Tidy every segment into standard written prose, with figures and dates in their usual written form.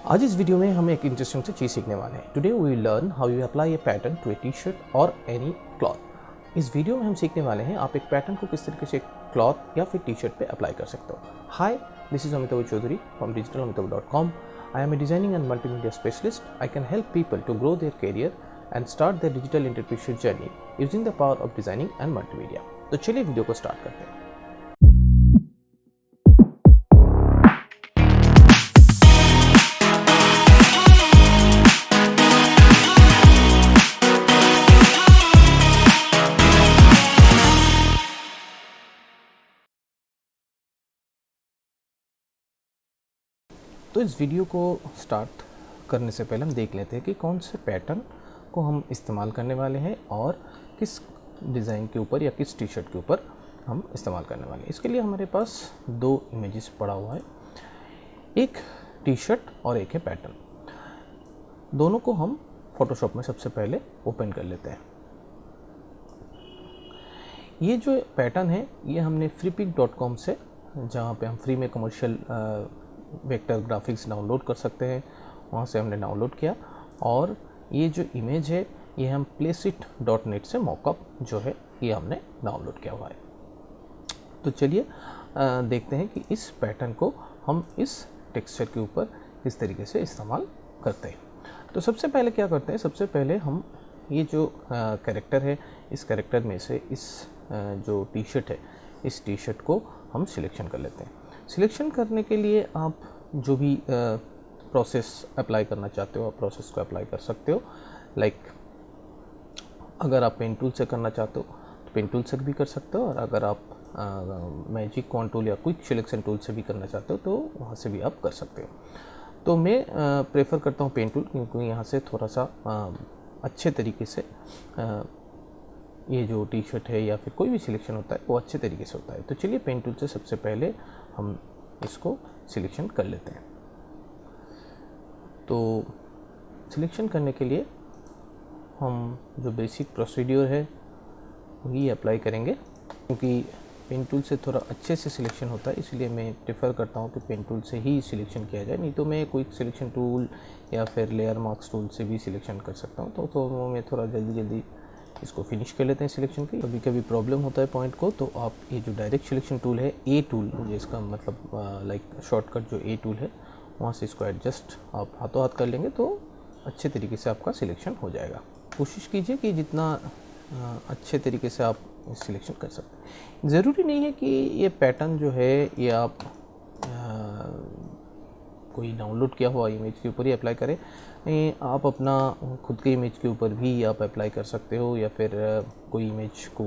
आज इस वीडियो में हम एक इंटरेस्टिंग सी चीज़ सीखने वाले हैं। Today we will learn how you apply a pattern to a T shirt और एनी क्लॉथ। इस वीडियो में हम सीखने वाले हैं आप एक पैटर्न को किस तरीके से क्लॉथ या फिर टी शर्ट पे अप्लाई कर सकते हो। Hi, this is Amitabh Chaudhary from digitalamitav.com. I am a designing and multimedia specialist. I can help people to grow their career and start their digital entrepreneurship journey using the power of designing and multimedia. तो चलिए video को start करते हैं। तो इस video को start करने से पहले हम देख लेते हैं कि कौन से पैटर्न को हम इस्तेमाल करने वाले हैं और किस डिज़ाइन के ऊपर या किस टी शर्ट के ऊपर हम इस्तेमाल करने वाले हैं। इसके लिए हमारे पास दो इमेजेस पड़ा हुआ है, एक टी शर्ट और एक है पैटर्न। दोनों को हम फोटोशॉप में सबसे पहले ओपन कर लेते हैं। ये जो पैटर्न है ये हमने freepik.com से, जहाँ पे हम फ्री में कमर्शियल वेक्टर ग्राफिक्स डाउनलोड कर सकते हैं, वहाँ से हमने डाउनलोड किया। और ये जो इमेज है ये हम placeit.net से मॉकअप जो है ये हमने डाउनलोड किया हुआ है। तो चलिए देखते हैं कि इस पैटर्न को हम इस टेक्सचर के ऊपर किस तरीके से इस्तेमाल करते हैं। तो सबसे पहले क्या करते हैं, सबसे पहले हम ये जो कैरेक्टर है, इस कैरेक्टर में से इस जो टी शर्ट है, इस टी शर्ट को हम सिलेक्शन कर लेते हैं। सिलेक्शन करने के लिए आप जो भी प्रोसेस अप्लाई करना चाहते हो आप प्रोसेस को अप्लाई कर सकते हो। लाइक अगर आप पेन टूल से करना चाहते हो तो पेन टूल से भी कर सकते हो, और अगर आप मैजिक क्वांट टूल या क्विक सिलेक्शन टूल से भी करना चाहते हो तो वहाँ से भी आप कर सकते हो। तो मैं प्रेफर करता हूँ पेन टूल, क्योंकि यहाँ से थोड़ा सा अच्छे तरीके से ये जो टी शर्ट है या फिर कोई भी सिलेक्शन होता है वो अच्छे तरीके से होता है। तो चलिए पेन टूल से सबसे पहले हम इसको सिलेक्शन कर लेते हैं। तो सिलेक्शन करने के लिए हम जो बेसिक प्रोसीड्यूर है वही अप्लाई करेंगे, क्योंकि पेन टूल से थोड़ा अच्छे से सिलेक्शन होता है, इसलिए मैं प्रेफर करता हूँ कि पेन टूल से ही सिलेक्शन किया जाए। नहीं तो मैं कोई सिलेक्शन टूल या फिर लेयर मार्क्स टूल से भी सिलेक्शन कर सकता हूँ। तो मैं थोड़ा जल्दी इसको फिनिश कर लेते हैं सिलेक्शन की। कभी कभी प्रॉब्लम होता है पॉइंट को, तो आप ये जो डायरेक्ट सिलेक्शन टूल है, ए टूल जिसका मतलब लाइक शॉर्टकट जो ए टूल है, वहाँ से इसको एडजस्ट आप हाथों हाथ कर लेंगे तो अच्छे तरीके से आपका सिलेक्शन हो जाएगा। कोशिश कीजिए कि जितना अच्छे तरीके से आप सिलेक्शन कर सकते हैं। ज़रूरी नहीं है कि ये पैटर्न जो है ये आप कोई डाउनलोड किया हुआ इमेज के ऊपर ही अप्लाई करें। आप अपना खुद के इमेज के ऊपर भी आप अप्लाई कर सकते हो, या फिर कोई इमेज को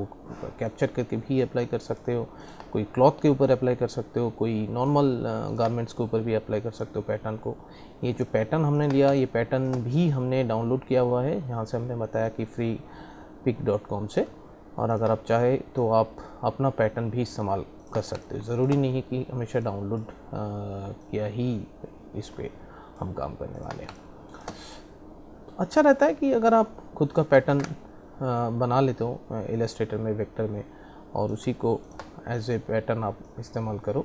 कैप्चर करके भी अप्लाई कर सकते हो, कोई क्लॉथ के ऊपर अप्लाई कर सकते हो, कोई नॉर्मल गारमेंट्स के ऊपर भी अप्लाई कर सकते हो पैटर्न को। ये जो पैटर्न हमने लिया, ये पैटर्न भी हमने डाउनलोड किया हुआ है, यहाँ से हमने बताया कि freepik.com से। और अगर आप चाहे तो आप अपना पैटर्न भी इस्तेमाल कर सकते हो। ज़रूरी नहीं है कि हमेशा डाउनलोड किया ही इस पे हम काम करने वाले हैं। अच्छा रहता है कि अगर आप खुद का पैटर्न बना लेते हो इलस्ट्रेटर में, वेक्टर में, और उसी को एज ए पैटर्न आप इस्तेमाल करो।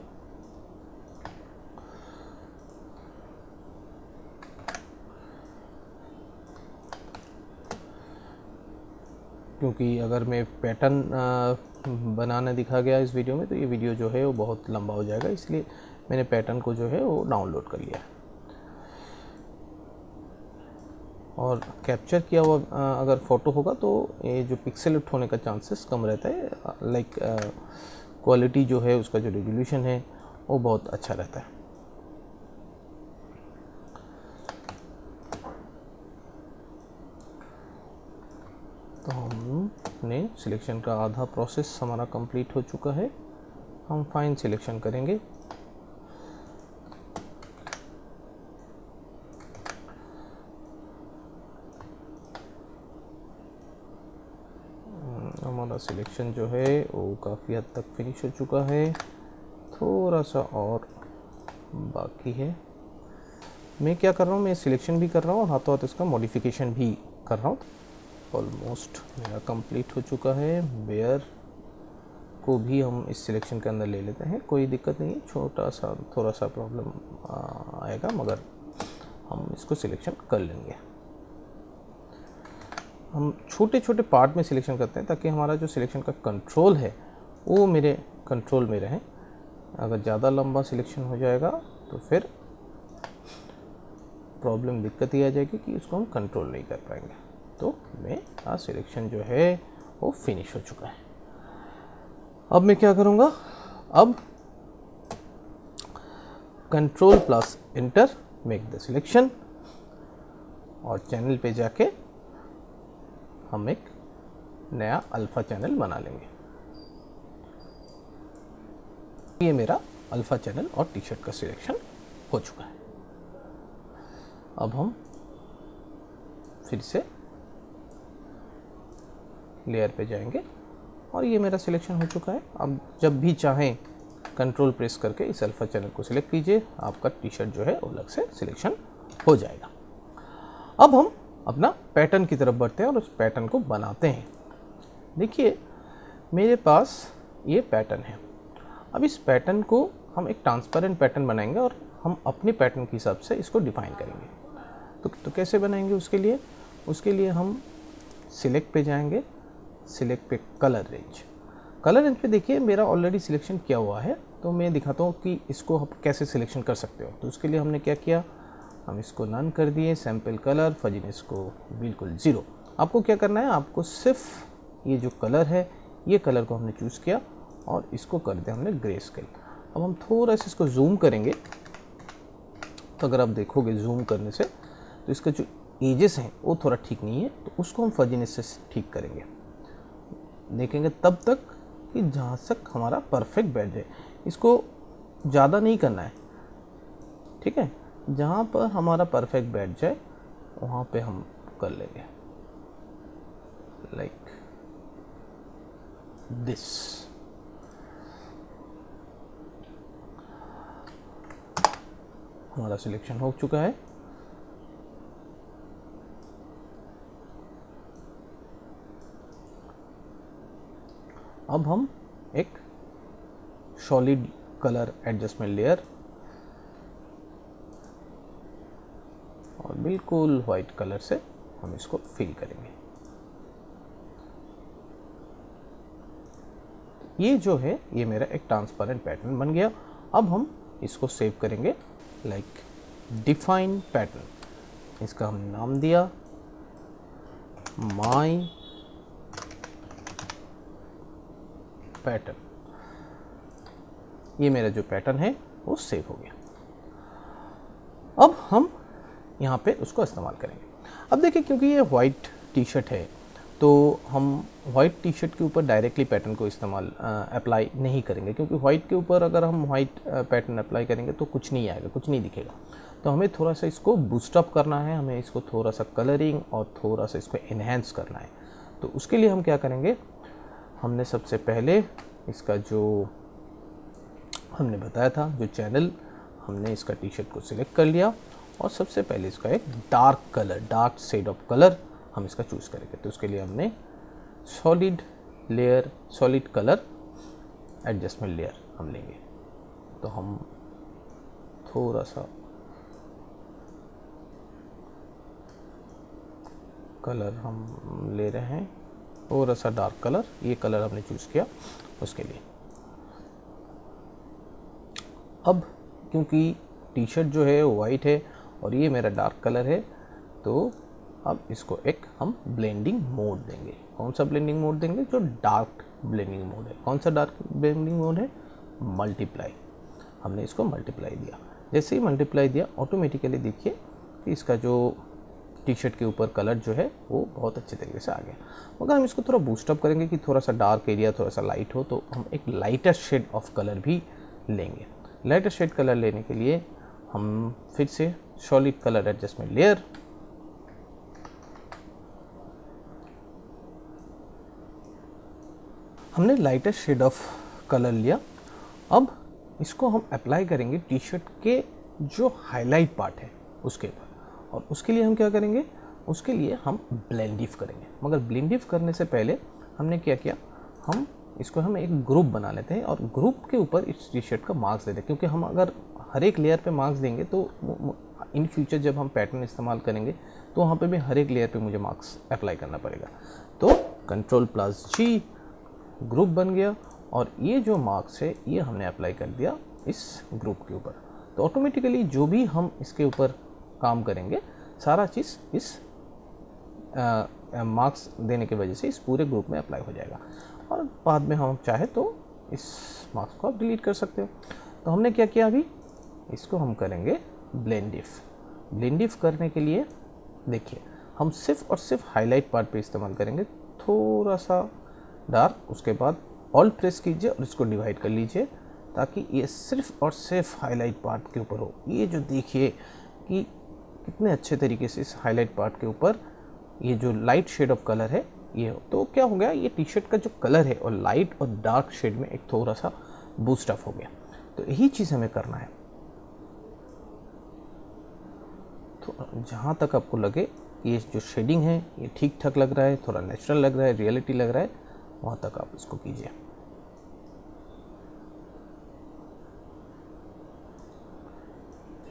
क्योंकि अगर मैं पैटर्न बनाना दिखा गया इस वीडियो में तो ये वीडियो जो है वो बहुत लंबा हो जाएगा, इसलिए मैंने पैटर्न को जो है वो डाउनलोड कर लिया। और कैप्चर किया हुआ अगर फ़ोटो होगा तो ये जो पिक्सेलेट होने का चांसेस कम रहता है। लाइक क्वालिटी जो है उसका जो रेजोल्यूशन है वो बहुत अच्छा रहता है। तो हमने सिलेक्शन का आधा प्रोसेस हमारा कंप्लीट हो चुका है। हम फाइन सिलेक्शन करेंगे। हमारा सिलेक्शन जो है वो काफ़ी हद तक फिनिश हो चुका है, थोड़ा सा और बाकी है। मैं क्या कर रहा हूँ, मैं सिलेक्शन भी कर रहा हूँ और हाथों हाथ इसका मॉडिफिकेशन भी कर रहा हूँ। ऑलमोस्ट मेरा कंप्लीट हो चुका है। बेयर को भी हम इस सिलेक्शन के अंदर ले लेते हैं, कोई दिक्कत नहीं है। छोटा सा थोड़ा सा प्रॉब्लम आएगा, मगर हम इसको सिलेक्शन कर लेंगे। हम छोटे छोटे पार्ट में सिलेक्शन करते हैं ताकि हमारा जो सिलेक्शन का कंट्रोल है वो मेरे कंट्रोल में रहे। अगर ज़्यादा लंबा सिलेक्शन हो जाएगा तो फिर प्रॉब्लम, दिक्कत ये आ जाएगी कि उसको हम कंट्रोल नहीं कर पाएंगे। तो मेरा सिलेक्शन जो है वो फिनिश हो चुका है। अब मैं क्या करूँगा, अब control plus enter, make the selection, और चैनल पे जाके हम एक नया अल्फ़ा चैनल बना लेंगे। ये मेरा अल्फ़ा चैनल और टी शर्ट का सिलेक्शन हो चुका है। अब हम फिर से लेयर पे जाएंगे और ये मेरा सिलेक्शन हो चुका है। अब जब भी चाहें कंट्रोल प्रेस करके इस अल्फ़ा चैनल को सिलेक्ट कीजिए, आपका टी शर्ट जो है वो अलग से सिलेक्शन हो जाएगा। अब हम अपना पैटर्न की तरफ बढ़ते हैं और उस पैटर्न को बनाते हैं। देखिए मेरे पास ये पैटर्न है। अब इस पैटर्न को हम एक ट्रांसपेरेंट पैटर्न बनाएंगे और हम अपने पैटर्न के हिसाब से इसको डिफाइन करेंगे। तो कैसे बनाएंगे उसके लिए हम सिलेक्ट पे जाएंगे, सिलेक्ट पे कलर रेंज पे देखिए मेरा ऑलरेडी सिलेक्शन किया हुआ है। तो मैं दिखाता हूँ कि इसको आप कैसे सिलेक्शन कर सकते हो। तो उसके लिए हमने क्या किया, हम इसको नन कर दिए, सैम्पल कलर, फजीनेस को बिल्कुल 0। आपको क्या करना है, आपको सिर्फ ये जो कलर है ये कलर को हमने चूज़ किया और इसको कर दिया हमने ग्रे स्केल। अब हम थोड़ा सा इसको जूम करेंगे तो अगर आप देखोगे जूम करने से तो इसका जो एजेस हैं वो थोड़ा ठीक नहीं है, तो उसको हम फजीनेस से ठीक करेंगे। देखेंगे तब तक कि जहाँ तक हमारा परफेक्ट बैठ जाए। इसको ज़्यादा नहीं करना है, ठीक है। जहाँ पर हमारा परफेक्ट बैठ जाए वहाँ पे हम कर लेंगे लाइक दिस। हमारा सिलेक्शन हो चुका है। अब हम एक सॉलिड कलर एडजस्टमेंट लेयर और बिल्कुल वाइट कलर से हम इसको फिल करेंगे। ये जो है ये मेरा एक ट्रांसपेरेंट पैटर्न बन गया। अब हम इसको सेव करेंगे लाइक डिफाइन पैटर्न। इसका हम नाम दिया माई पैटर्न। ये मेरा जो पैटर्न है वो सेव हो गया। अब हम यहाँ पे उसको इस्तेमाल करेंगे। अब देखिए क्योंकि ये वाइट टी शर्ट है तो हम वाइट टी शर्ट के ऊपर डायरेक्टली पैटर्न को इस्तेमाल अप्लाई नहीं करेंगे, क्योंकि वाइट के ऊपर अगर हम वाइट पैटर्न अप्लाई करेंगे तो कुछ नहीं आएगा, कुछ नहीं दिखेगा। तो हमें थोड़ा सा इसको बूस्टअप करना है, हमें इसको थोड़ा सा कलरिंग और थोड़ा सा इसको एनहेंस करना है। तो उसके लिए हम क्या करेंगे, हमने सबसे पहले इसका जो हमने बताया था जो चैनल, हमने इसका टी शर्ट को सिलेक्ट कर लिया और सबसे पहले इसका एक dark colour, dark shade of colour हम इसका चूज़ करेंगे। तो उसके लिए हमने solid layer, solid colour adjustment layer हम लेंगे। तो हम थोड़ा सा कलर हम ले रहे हैं, थोड़ा सा डार्क कलर, ये कलर हमने चूज़ किया उसके लिए। अब क्योंकि टी शर्ट जो है वो वाइट है और ये मेरा डार्क कलर है, तो अब इसको एक हम ब्लेंडिंग मोड देंगे। कौन सा ब्लेंडिंग मोड देंगे, जो डार्क ब्लेंडिंग मोड है। कौन सा डार्क ब्लेंडिंग मोड है, मल्टीप्लाई। हमने इसको मल्टीप्लाई दिया। जैसे ही मल्टीप्लाई दिया ऑटोमेटिकली देखिए कि इसका जो टी शर्ट के ऊपर कलर जो है वो बहुत अच्छे तरीके से आ गया। मगर हम इसको थोड़ा बूस्टअप करेंगे कि थोड़ा सा डार्क एरिया थोड़ा सा लाइट हो, तो हम एक लाइटर शेड ऑफ कलर भी लेंगे। लाइटर शेड कलर लेने के लिए हम फिर से सॉलिड कलर एडजस्टमेंट लेयर, हमने लाइटर शेड ऑफ कलर लिया। अब इसको हम अप्लाई करेंगे टी शर्ट के जो हाईलाइट पार्ट है उसके ऊपर, और उसके लिए हम क्या करेंगे, उसके लिए हम ब्लेंड इफ करेंगे। मगर ब्लेंड इफ करने से पहले हमने क्या किया, हम इसको हम एक ग्रुप बना लेते हैं और ग्रुप के ऊपर इस टी शर्ट का मार्क्स देते हैं, क्योंकि हम अगर हर एक लेयर पे मार्क्स देंगे तो इन फ्यूचर जब हम पैटर्न इस्तेमाल करेंगे तो वहाँ पे भी हर एक लेयर पे मुझे मार्क्स अप्लाई करना पड़ेगा। तो Ctrl+G ग्रुप बन गया और ये जो मार्क्स है ये हमने अप्लाई कर दिया इस ग्रुप के ऊपर। तो ऑटोमेटिकली जो भी हम इसके ऊपर काम करेंगे सारा चीज़ इस मार्क्स देने की वजह से इस पूरे ग्रुप में अप्लाई हो जाएगा और बाद में हम चाहे तो इस मार्क्स को आप डिलीट कर सकते हो। तो हमने क्या किया, अभी इसको हम करेंगे ब्लेंड इफ। ब्लेंड इफ करने के लिए देखिए हम सिर्फ और सिर्फ हाईलाइट पार्ट पे इस्तेमाल करेंगे, थोड़ा सा डार्क, उसके बाद ऑल्ट प्रेस कीजिए और इसको डिवाइड कर लीजिए ताकि ये सिर्फ और सिर्फ हाईलाइट पार्ट के ऊपर हो। ये जो देखिए कि कितने अच्छे तरीके से इस हाईलाइट पार्ट के ऊपर ये जो लाइट शेड ऑफ कलर है ये हो। तो क्या हो गया, ये टी शर्ट का जो कलर है और लाइट और डार्क शेड में एक थोड़ा सा बूस्ट अप हो गया। तो यही चीज़ हमें करना है। तो जहाँ तक आपको लगे ये जो शेडिंग है ये ठीक ठाक लग रहा है, थोड़ा नेचुरल लग रहा है, रियलिटी लग रहा है, वहाँ तक आप इसको कीजिए।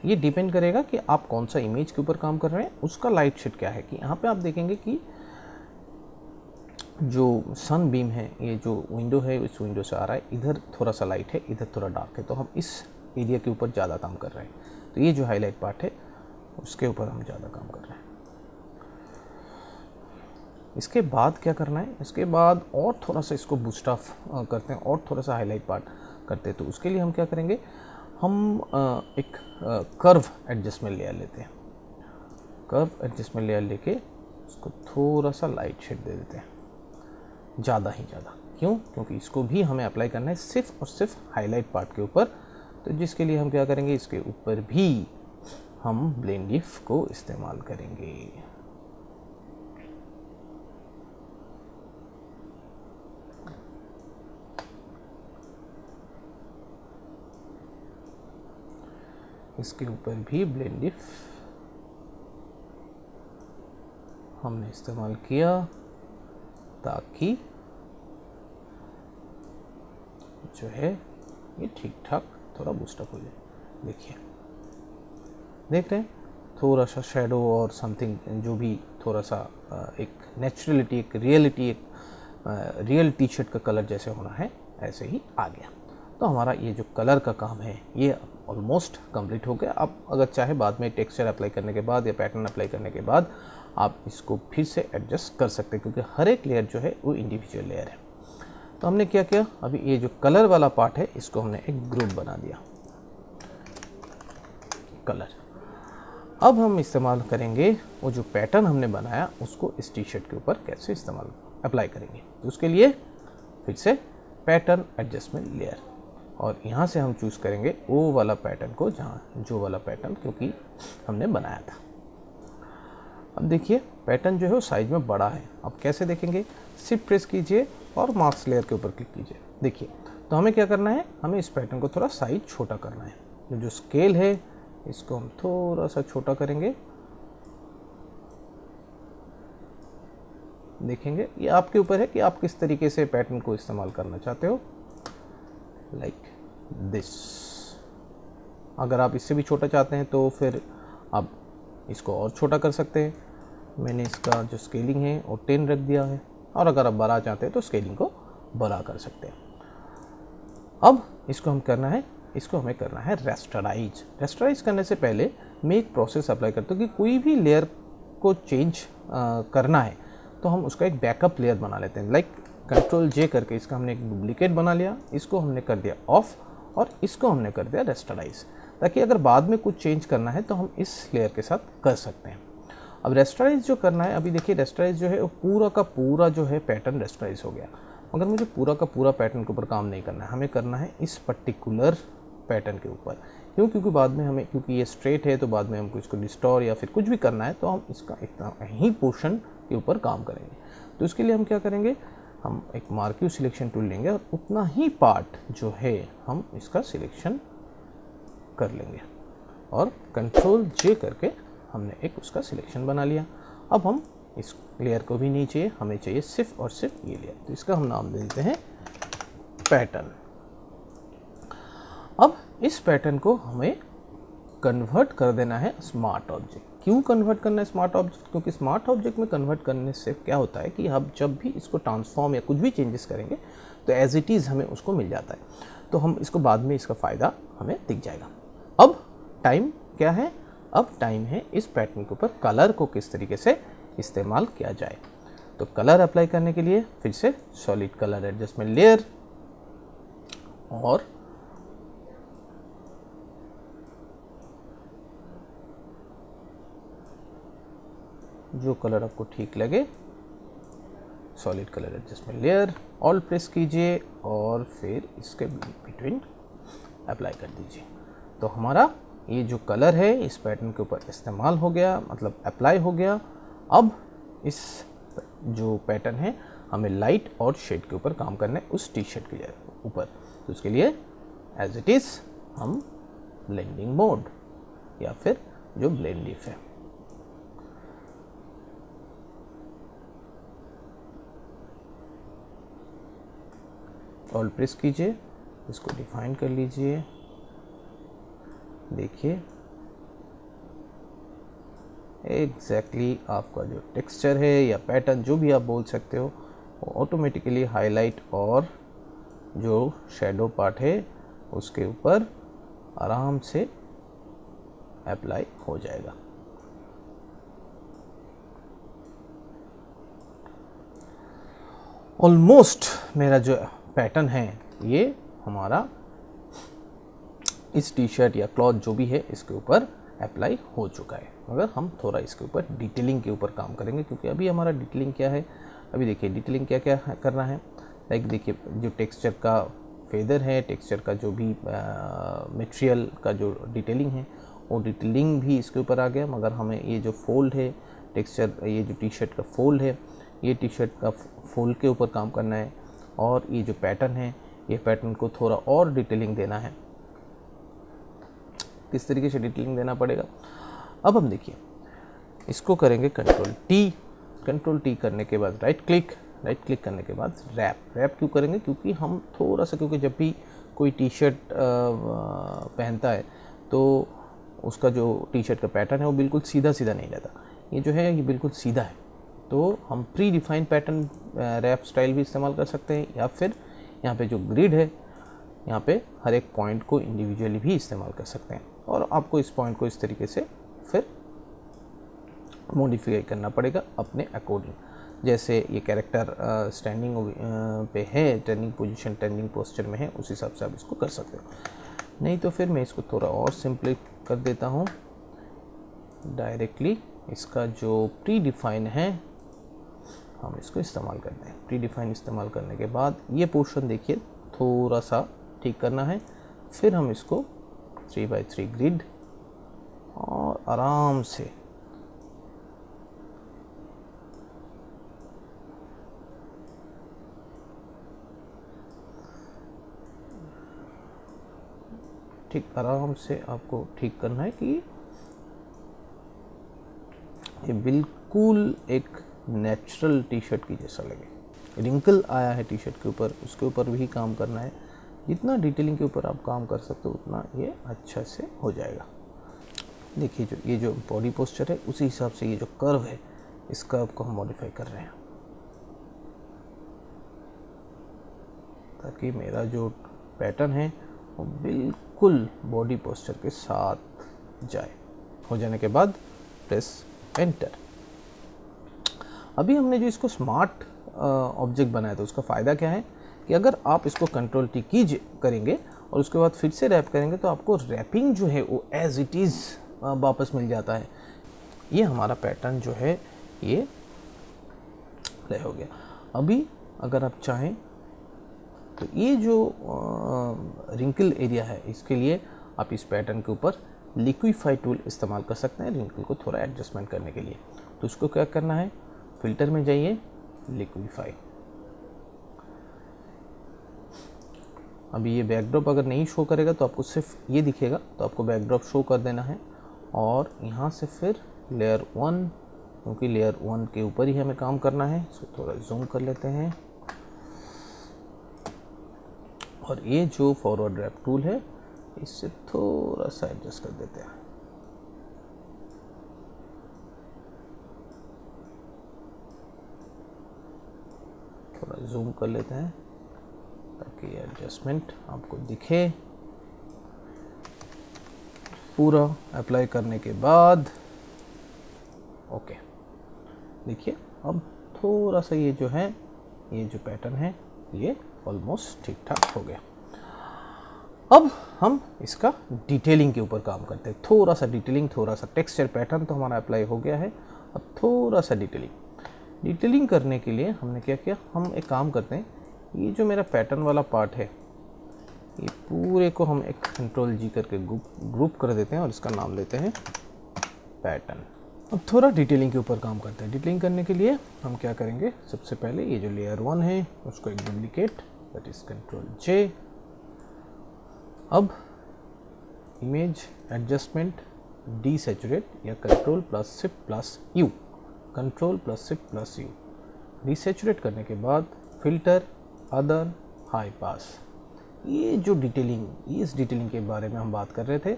ये डिपेंड करेगा कि आप कौन सा इमेज के ऊपर काम कर रहे हैं, उसका लाइट शेड क्या है। कि यहाँ पे आप देखेंगे कि जो सन बीम है, ये जो विंडो है इस विंडो से आ रहा है, इधर थोड़ा सा लाइट है, इधर थोड़ा डार्क है, तो हम इस एरिया के ऊपर ज़्यादा काम कर रहे हैं। तो ये जो हाईलाइट पार्ट है उसके ऊपर हम ज़्यादा काम कर रहे हैं। इसके बाद क्या करना है, इसके बाद और थोड़ा सा इसको बूस्ट अप करते हैं और थोड़ा सा हाईलाइट पार्ट करते हैं। तो उसके लिए हम क्या करेंगे, हम एक कर्व एडजस्टमेंट लेयर लेते हैं। कर्व एडजस्टमेंट लेयर लेके उसको थोड़ा सा लाइट शेड दे देते हैं, ज़्यादा ही ज़्यादा। क्यों? क्योंकि इसको भी हमें अप्लाई करना है सिर्फ और सिर्फ हाईलाइट पार्ट के ऊपर। तो जिसके लिए हम क्या करेंगे, इसके ऊपर भी हम ब्लेंड इफ को इस्तेमाल करेंगे। इसके ऊपर भी ब्लेंड इफ हमने इस्तेमाल किया ताकि जो है ये ठीक ठाक थोड़ा बूस्टअप हो जाए। देखिए, देख रहे हैं थोड़ा सा शेडो और समथिंग, जो भी थोड़ा सा एक नेचुरलिटी, एक रियलिटी, एक रियल टी शर्ट का कलर जैसे होना है ऐसे ही आ गया। तो हमारा ये जो कलर का काम है ये ऑलमोस्ट कंप्लीट हो गया। आप अगर चाहे बाद में टेक्सचर अप्लाई करने के बाद या पैटर्न अप्लाई करने के बाद आप इसको फिर से एडजस्ट कर सकते हैं, क्योंकि हर एक लेयर जो है वो इंडिविजुअल लेयर है। तो हमने क्या किया, अभी ये जो कलर वाला पार्ट है इसको हमने एक ग्रुप बना दिया, कलर। अब हम इस्तेमाल करेंगे वो जो पैटर्न हमने बनाया उसको इस टी शर्ट के ऊपर कैसे इस्तेमाल अप्लाई करेंगे। तो उसके लिए फिर से पैटर्न एडजस्टमेंट लेयर, और यहाँ से हम चूज़ करेंगे वो वाला पैटर्न को, जहाँ जो वाला पैटर्न क्योंकि हमने बनाया था। अब देखिए पैटर्न जो है वो साइज में बड़ा है। अब कैसे देखेंगे, शिफ्ट प्रेस कीजिए और मार्क्स लेयर के ऊपर क्लिक कीजिए। देखिए, तो हमें क्या करना है, हमें इस पैटर्न को थोड़ा साइज छोटा करना है। जो स्केल है इसको हम थोड़ा सा छोटा करेंगे। देखेंगे ये आपके ऊपर है कि आप किस तरीके से पैटर्न को इस्तेमाल करना चाहते हो, लाइक दिस। अगर आप इससे भी छोटा चाहते हैं तो फिर आप इसको और छोटा कर सकते हैं। मैंने इसका जो स्केलिंग है वो 10 रख दिया है, और अगर आप बड़ा चाहते हैं तो स्केलिंग को बड़ा कर सकते हैं। अब इसको हम करना है, इसको हमें करना है रेस्टराइज। रेस्टराइज करने से पहले मैं एक प्रोसेस अप्लाई करता हूँ कि कोई भी लेयर को चेंज करना है तो हम उसका एक बैकअप लेयर बना लेते हैं। लाइक Ctrl+J करके इसका हमने एक डुप्लीकेट बना लिया, इसको हमने कर दिया ऑफ और इसको हमने कर दिया रेस्टराइज, ताकि अगर बाद में कुछ चेंज करना है तो हम इस लेयर के साथ कर सकते हैं। अब रेस्टराइज जो करना है, अभी देखिए रेस्टराइज जो है वो पूरा का पूरा जो है पैटर्न रेस्टराइज हो गया। मगर मुझे पूरा का पूरा पैटर्न के ऊपर काम नहीं करना है, हमें करना है इस पर्टिकुलर पैटर्न के ऊपर। क्यों? क्योंकि बाद में हमें, क्योंकि ये स्ट्रेट है तो बाद में हमको इसको डिस्टोर या फिर कुछ भी करना है तो हम इसका इतना ही पोर्शन के ऊपर काम करेंगे। तो इसके लिए हम क्या करेंगे, हम एक मार्क्यू सिलेक्शन टूल लेंगे और उतना ही पार्ट जो है हम इसका सिलेक्शन कर लेंगे, और Ctrl+J करके हमने एक उसका सिलेक्शन बना लिया। अब हम इस लेयर को भी नहीं चाहिए, हमें चाहिए सिर्फ और सिर्फ ये लेयर। तो इसका हम नाम दे देते हैं पैटर्न। अब इस पैटर्न को हमें कन्वर्ट कर देना है स्मार्ट ऑब्जेक्ट। क्यों कन्वर्ट करना है स्मार्ट ऑब्जेक्ट? क्योंकि स्मार्ट ऑब्जेक्ट में कन्वर्ट करने से क्या होता है कि हम जब भी इसको ट्रांसफॉर्म या कुछ भी चेंजेस करेंगे तो एज इट इज़ हमें उसको मिल जाता है, तो हम इसको बाद में इसका फ़ायदा हमें दिख जाएगा। अब टाइम क्या है? अब टाइम है इस पैटर्न के ऊपर कलर को किस तरीके से इस्तेमाल किया जाए। तो कलर अप्लाई करने के लिए फिर से सॉलिड कलर एडजस्टमेंट लेयर और जो कलर आपको ठीक लगे solid colour adjustment layer all press कीजिए और फिर इसके बिटवीन अप्लाई कर दीजिए। तो हमारा ये जो कलर है इस पैटर्न के ऊपर इस्तेमाल हो गया, मतलब अप्लाई हो गया। अब इस जो पैटर्न है हमें लाइट और शेड के ऊपर काम करना है उस टी शर्ट के ऊपर। तो उसके लिए एज इट इज़ हम ब्लेंडिंग मोड या फिर जो ब्लेंड लिफ है ऑल प्रेस कीजिए, इसको डिफाइन कर लीजिए। देखिए एग्जैक्टली आपका जो टेक्सचर है या पैटर्न जो भी आप बोल सकते हो वो ऑटोमेटिकली हाईलाइट और जो शैडो पार्ट है उसके ऊपर आराम से अप्लाई हो जाएगा। ऑलमोस्ट मेरा जो पैटर्न है ये हमारा इस टी शर्ट या क्लॉथ जो भी है इसके ऊपर अप्लाई हो चुका है, मगर हम थोड़ा इसके ऊपर डिटेलिंग के ऊपर काम करेंगे। क्योंकि अभी हमारा डिटेलिंग क्या है, अभी देखिए डिटेलिंग क्या क्या करना है। लाइक देखिए जो टेक्सचर का फेदर है, टेक्सचर का जो भी मटेरियल का जो डिटेलिंग है वो डिटेलिंग भी इसके ऊपर आ गया। मगर हमें ये जो फोल्ड है टेक्सचर, ये जो टी शर्ट का फोल्ड है, ये टी शर्ट का फोल्ड के ऊपर काम करना है। और ये जो पैटर्न है ये पैटर्न को थोड़ा और डिटेलिंग देना है। किस तरीके से डिटेलिंग देना पड़ेगा, अब हम देखिए इसको करेंगे कंट्रोल टी। कंट्रोल टी करने के बाद राइट क्लिक करने के बाद रैप क्यों करेंगे? क्योंकि हम थोड़ा सा, क्योंकि जब भी कोई टी शर्ट पहनता है तो उसका जो टी शर्ट का पैटर्न है वो बिल्कुल सीधा नहीं रहता। ये जो है ये बिल्कुल सीधा है, तो हम predefined pattern wrap style भी इस्तेमाल कर सकते हैं, या फिर यहाँ पे जो ग्रिड है यहाँ पे हर एक पॉइंट को इंडिविजुअली भी इस्तेमाल कर सकते हैं। और आपको इस पॉइंट को इस तरीके से फिर मॉडिफाई करना पड़ेगा अपने अकॉर्डिंग। जैसे ये कैरेक्टर स्टैंडिंग पे है, टर्निंग पोजीशन, टर्निंग पोस्चर में है, उस हिसाब से आप इसको कर सकते हो। नहीं तो फिर मैं इसको थोड़ा और सिंपली कर देता हूँ। डायरेक्टली इसका जो प्री डिफाइन है हम इसको इस्तेमाल करते हैं। प्री डिफाइन इस्तेमाल करने के बाद ये पोर्शन देखिए थोड़ा सा ठीक करना है। फिर हम इसको 3x3 ग्रिड और आराम से आराम से आपको ठीक करना है कि ये बिल्कुल एक नेचुरल टी शर्ट की जैसा लगे। रिंकल आया है टी शर्ट के ऊपर, उसके ऊपर भी काम करना है। जितना डिटेलिंग के ऊपर आप काम कर सकते हो उतना ये अच्छा से हो जाएगा। देखिए जो ये जो बॉडी पोस्चर है उसी हिसाब से ये जो कर्व है इस कर्व को हम मॉडिफाई कर रहे हैं ताकि मेरा जो पैटर्न है वो बिल्कुल बॉडी पोस्चर के साथ जाए। हो जाने के बाद प्रेस एंटर। अभी हमने जो इसको स्मार्ट ऑब्जेक्ट बनाया था उसका फ़ायदा क्या है कि अगर आप इसको कंट्रोल टी करेंगे और उसके बाद फिर से रैप करेंगे तो आपको रैपिंग जो है वो एज इट इज़ वापस मिल जाता है। ये हमारा पैटर्न जो है ये प्ले हो गया। अभी अगर आप चाहें तो ये जो रिंकल एरिया है इसके लिए आप इस पैटर्न के ऊपर लिक्विफाई टूल इस्तेमाल कर सकते हैं रिंकल को थोड़ा एडजस्टमेंट करने के लिए। तो उसको क्या करना है, फिल्टर में जाइए, लिक्विफाई। अभी ये बैकड्रॉप अगर नहीं शो करेगा तो आपको सिर्फ ये दिखेगा, तो आपको बैकड्रॉप शो कर देना है। और यहाँ से फिर लेयर 1, क्योंकि लेयर 1 के ऊपर ही हमें काम करना है, इसको थोड़ा जूम कर लेते हैं। और ये जो फॉरवर्ड रैप टूल है इससे थोड़ा सा एडजस्ट कर देते हैं। थोड़ा जूम कर लेते हैं ताकि एडजस्टमेंट आपको दिखे। पूरा अप्लाई करने के बाद ओके, देखिए अब थोड़ा सा ये जो है, ये जो पैटर्न है ये ऑलमोस्ट ठीक ठाक हो गया। अब हम इसका डिटेलिंग के ऊपर काम करते हैं। थोड़ा सा डिटेलिंग, थोड़ा सा टेक्सचर पैटर्न तो हमारा अप्लाई हो गया है। अब थोड़ा सा डिटेलिंग करने के लिए हमने क्या किया, हम एक काम करते हैं, ये जो मेरा पैटर्न वाला पार्ट है ये पूरे को हम एक कंट्रोल जी करके ग्रुप कर देते हैं और इसका नाम देते हैं पैटर्न। अब थोड़ा डिटेलिंग के ऊपर काम करते हैं। डिटेलिंग करने के लिए हम क्या करेंगे, सबसे पहले ये जो लेयर 1 है उसको एक duplicate, that is control J. अब इमेज एडजस्टमेंट डीसैचुरेट या control plus shift plus U, control plus shift plus U. Desaturate करने के बाद फिल्टर, अदर, हाई पास। ये जो डिटेलिंग, इस डिटेलिंग के बारे में हम बात कर रहे थे,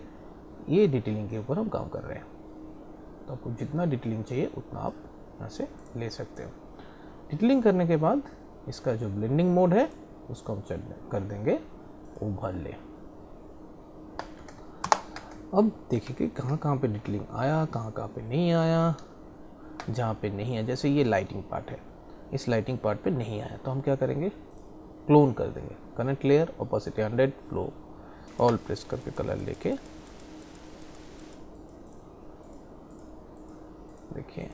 ये डिटेलिंग के ऊपर हम काम कर रहे हैं। तो आपको जितना डिटेलिंग चाहिए उतना आप यहाँ से ले सकते हो। डिटेलिंग करने के बाद इसका जो ब्लेंडिंग मोड है उसको हम कर देंगे ओवरले। अब देखिए कि कहाँ कहाँ पे डिटेलिंग आया, कहाँ कहाँ पे नहीं आया। जहाँ पे नहीं है, जैसे ये लाइटिंग पार्ट है, इस लाइटिंग पार्ट पे नहीं आया तो हम क्या करेंगे, क्लोन कर देंगे। Connect layer, opacity 100, flow all press करके कलर लेके देखिए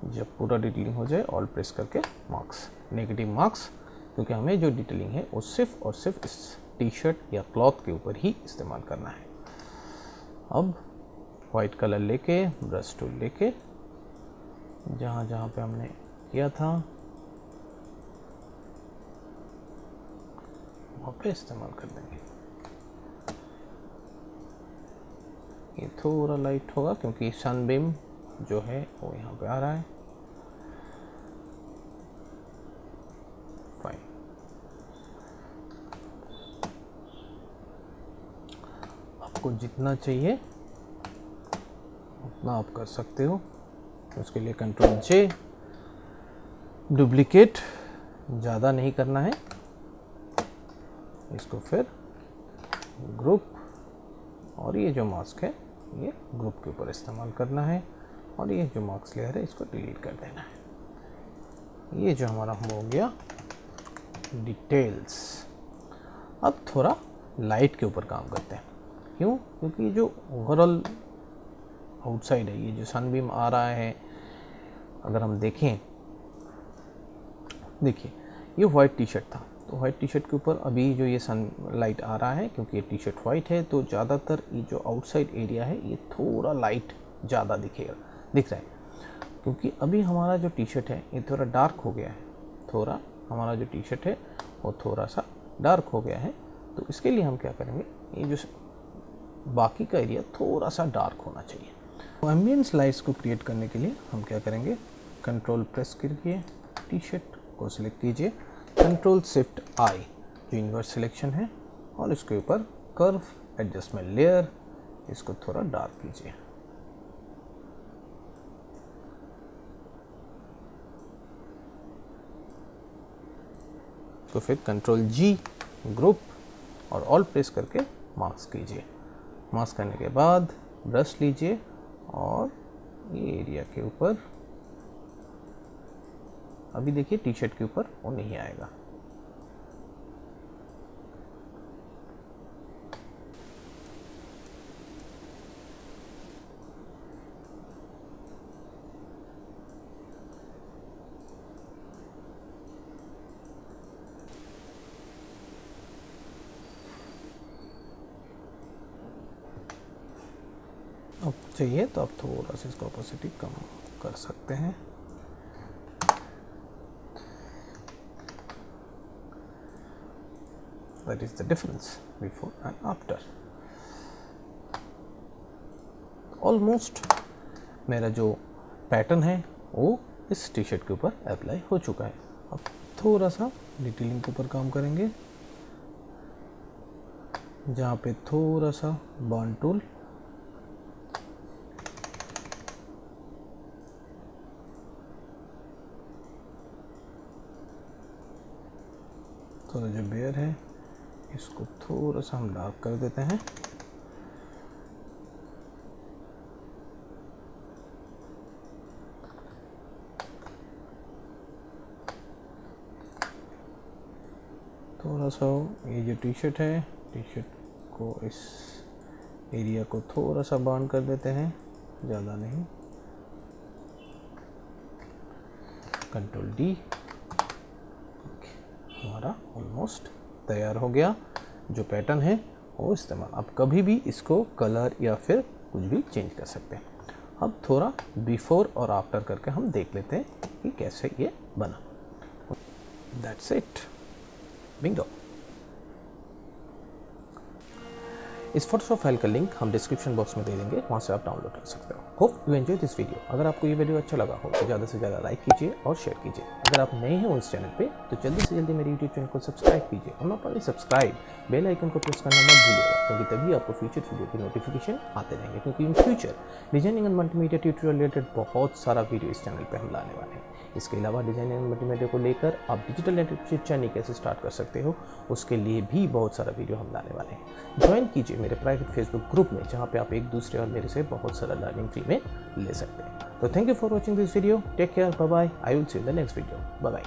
जब पूरा डिटेलिंग हो जाए ऑल प्रेस करके मार्क्स, नेगेटिव मार्क्स, क्योंकि हमें जो डिटेलिंग है वो सिर्फ और सिर्फ इस टी शर्ट या क्लॉथ के ऊपर ही इस्तेमाल करना है। अब वाइट कलर लेके, ब्रश टूल लेके, जहाँ जहाँ पे हमने किया था वहाँ पे इस्तेमाल कर देंगे। ये थोड़ा लाइट होगा क्योंकि सनबीम जो है वो यहाँ पे आ रहा है। फाइन, आपको जितना चाहिए उतना आप कर सकते हो। उसके लिए कंट्रोल जे, डुप्लीकेट, ज़्यादा नहीं करना है इसको, फिर ग्रुप, और ये जो मास्क है ये ग्रुप के ऊपर इस्तेमाल करना है, और ये जो मार्क्स लेयर है इसको डिलीट कर देना है। ये जो हमारा हो गया डिटेल्स। अब थोड़ा लाइट के ऊपर काम करते हैं। क्यों? क्योंकि जो ओवरऑल आउटसाइड है, ये जो सनबीम आ रहा है, अगर हम देखें, देखिए ये वाइट टी शर्ट था, तो वाइट टी शर्ट के ऊपर अभी जो ये सन लाइट आ रहा है, क्योंकि ये टी शर्ट वाइट है तो ज़्यादातर ये जो आउटसाइड एरिया है ये थोड़ा लाइट ज़्यादा दिख रहा है। क्योंकि अभी हमारा जो टी शर्ट है ये थोड़ा डार्क हो गया है, थोड़ा हमारा जो टी शर्ट है वो थोड़ा सा डार्क हो गया है। तो इसके लिए हम क्या करेंगे, ये जो बाकी का एरिया थोड़ा सा डार्क होना चाहिए। तो एम्बियंस लाइट्स को क्रिएट करने के लिए हम क्या करेंगे, कंट्रोल प्रेस करके टी शर्ट को सिलेक्ट कीजिए, कंट्रोल शिफ्ट आई जो इन्वर्स सिलेक्शन है, और इसके ऊपर कर्व एडजस्टमेंट लेयर, इसको थोड़ा डार्क कीजिए। तो फिर कंट्रोल जी, ग्रुप और ऑल प्रेस करके मास्क कीजिए। मास्क करने के बाद ब्रश लीजिए और ये एरिया के ऊपर, अभी देखिए टी शर्ट के ऊपर वो नहीं आएगा। अब चाहिए तो आप थोड़ा सा इसका ऑपोसिटी कम कर सकते हैं। That is the difference before and after. Almost मेरा जो पैटर्न है वो इस टी शर्ट के ऊपर अप्लाई हो चुका है। अब थोड़ा सा डिटेलिंग के ऊपर काम करेंगे, जहाँ पे थोड़ा सा बर्न टूल, तो जो बेयर है इसको थोड़ा सा हम डार्क कर देते हैं। थोड़ा सा ये जो टी शर्ट है, टी शर्ट को इस एरिया को थोड़ा सा बर्न कर देते हैं, ज़्यादा नहीं। कंट्रोल डी, हमारा ऑलमोस्ट तैयार हो गया। जो पैटर्न है वो इस्तेमाल, अब कभी भी इसको कलर या फिर कुछ भी चेंज कर सकते हैं। अब थोड़ा बिफोर और आफ्टर करके हम देख लेते हैं कि कैसे ये बना। That's it, Bingo. इस फोटोशॉप फाइल का लिंक हम डिस्क्रिप्शन बॉक्स में दे देंगे, वहाँ से आप डाउनलोड कर सकते हो। Hope you enjoy this video. अगर आपको ये वीडियो अच्छा लगा हो तो ज़्यादा से ज़्यादा लाइक कीजिए और शेयर कीजिए। अगर आप नए हैं इस चैनल पे तो जल्दी से जल्दी मेरे यूट्यूब चैनल को सब्सक्राइब कीजिए, और not only subscribe, bell icon को प्रेस करना मत भूलिएगा, क्योंकि तभी आपको फ्यूचर वीडियो की नोटिफिकेशन आते रहेंगे। क्योंकि in future designing and multimedia tutorial related बहुत सारा वीडियो इस चैनल पर हम लाने वाले हैं। इसके अलावा डिजाइनिंग एंड मल्टीमीडिया को लेकर आप डिजिटल एंटरप्रेन्योरशिप जर्नी कैसे स्टार्ट कर सकते हो, उसके लिए भी बहुत सारा वीडियो हम लाने वाले हैं। ज्वाइन कीजिए मेरे प्राइवेट फेसबुक ग्रुप में, जहाँ पे आप एक दूसरे और मेरे से बहुत सारा लर्निंग फ्री में ले सकते हैं। तो thank you for watching this video, take care, bye bye, I will see you in the next video, bye bye.